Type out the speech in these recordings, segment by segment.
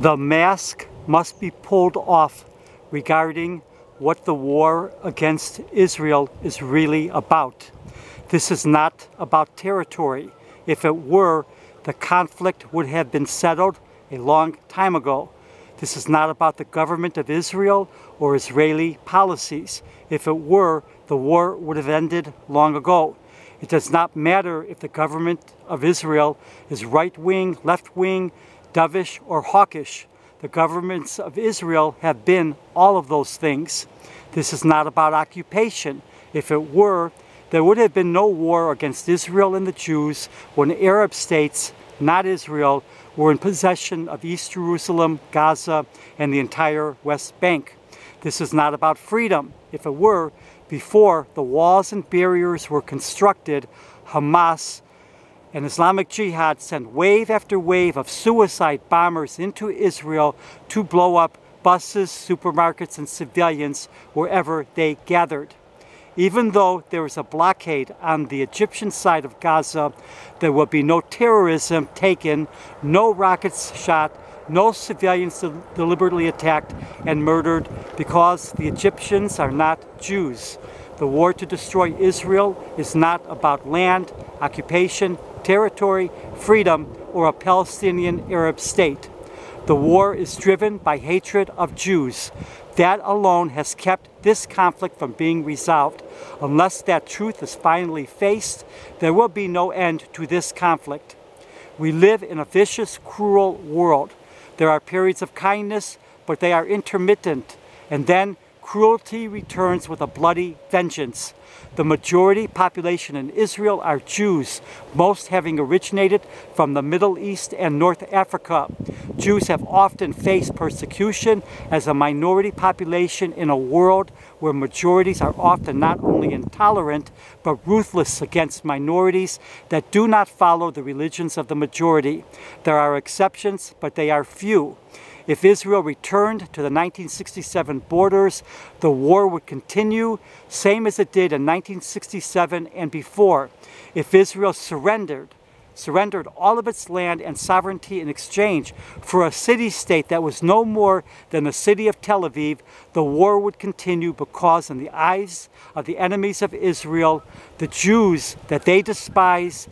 The mask must be pulled off regarding what the war against Israel is really about. This is not about territory. If it were, the conflict would have been settled a long time ago. This is not about the government of Israel or Israeli policies. If it were, the war would have ended long ago. It does not matter if the government of Israel is right-wing, left-wing, dovish, or hawkish. The governments of Israel have been all of those things. This is not about occupation. If it were, there would have been no war against Israel and the Jews when Arab states, not Israel, were in possession of East Jerusalem, Gaza, and the entire West Bank. This is not about freedom. If it were, before the walls and barriers were constructed, Hamas and Islamic Jihad sent wave after wave of suicide bombers into Israel to blow up buses, supermarkets, and civilians wherever they gathered. Even though there is a blockade on the Egyptian side of Gaza, there will be no terrorism taken, no rockets shot, no civilians deliberately attacked and murdered, because the Egyptians are not Jews. The war to destroy Israel is not about land, occupation, territory, freedom, or a Palestinian Arab state. The war is driven by hatred of Jews. That alone has kept this conflict from being resolved. Unless that truth is finally faced, there will be no end to this conflict. We live in a vicious, cruel world. There are periods of kindness, but they are intermittent, and then cruelty returns with a bloody vengeance. The majority population in Israel are Jews, most having originated from the Middle East and North Africa. Jews have often faced persecution as a minority population in a world where majorities are often not only intolerant, but ruthless against minorities that do not follow the religions of the majority. There are exceptions, but they are few. If Israel returned to the 1967 borders, the war would continue, same as it did in 1967 and before. If Israel surrendered all of its land and sovereignty in exchange for a city-state that was no more than the city of Tel Aviv, the war would continue because in the eyes of the enemies of Israel, the Jews that they despise,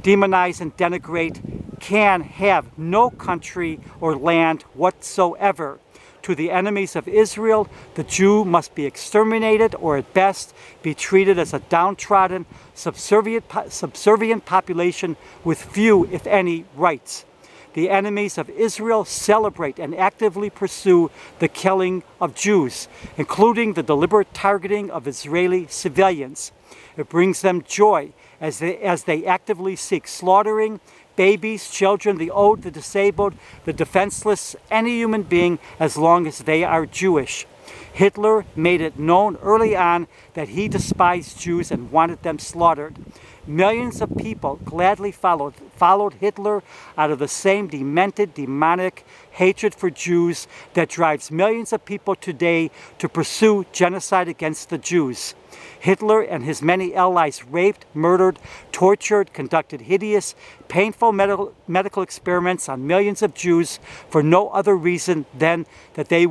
demonize, and denigrate can have no country or land whatsoever. To the enemies of Israel, the Jew must be exterminated or at best be treated as a downtrodden, subservient population with few, if any, rights. The enemies of Israel celebrate and actively pursue the killing of Jews, including the deliberate targeting of Israeli civilians. It brings them joy as they actively seek slaughtering babies, children, the old, the disabled, the defenseless, any human being, as long as they are Jewish. Hitler made it known early on that he despised Jews and wanted them slaughtered. Millions of people gladly followed Hitler out of the same demented, demonic hatred for Jews that drives millions of people today to pursue genocide against the Jews. Hitler and his many allies raped, murdered, tortured, conducted hideous, painful medical experiments on millions of Jews for no other reason than that they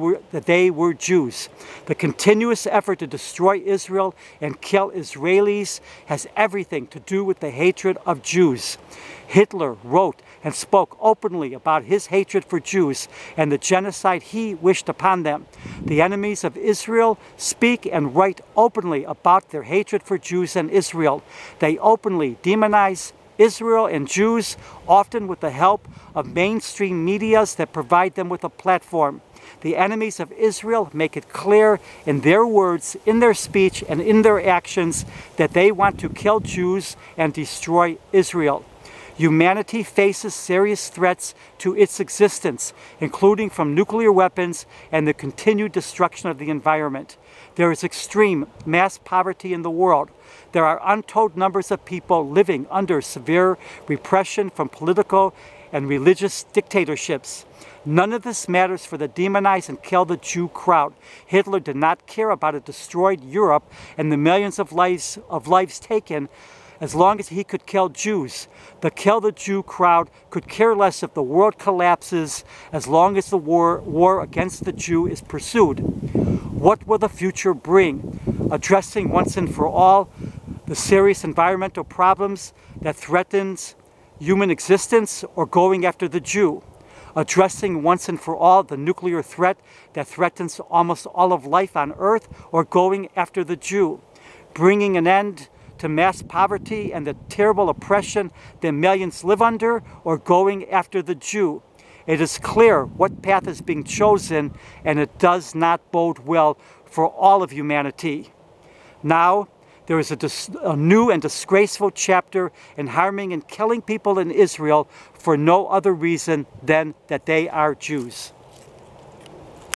were Jews. The continuous effort to destroy Israel and kill Israelis has everything to do with the hatred of Jews. Hitler wrote and spoke openly about his hatred for Jews and the genocide he wished upon them. The enemies of Israel speak and write openly about their hatred for Jews and Israel. They openly demonize Israel and Jews, often with the help of mainstream medias that provide them with a platform. The enemies of Israel make it clear in their words, in their speech, and in their actions that they want to kill Jews and destroy Israel. Humanity faces serious threats to its existence, including from nuclear weapons and the continued destruction of the environment. There is extreme mass poverty in the world. There are untold numbers of people living under severe repression from political and religious dictatorships. None of this matters for the demonize and kill the Jew crowd. Hitler did not care about a destroyed Europe and the millions of lives taken as long as he could kill Jews. The Kill the Jew crowd could care less if the world collapses as long as the war against the Jew is pursued. What will the future bring? Addressing once and for all the serious environmental problems that threatens human existence, or going after the Jew? Addressing once and for all the nuclear threat that threatens almost all of life on earth, or going after the Jew? Bringing an end to mass poverty and the terrible oppression that millions live under, or going after the Jew? It is clear what path is being chosen, and it does not bode well for all of humanity. Now, there is a new and disgraceful chapter in harming and killing people in Israel for no other reason than that they are Jews.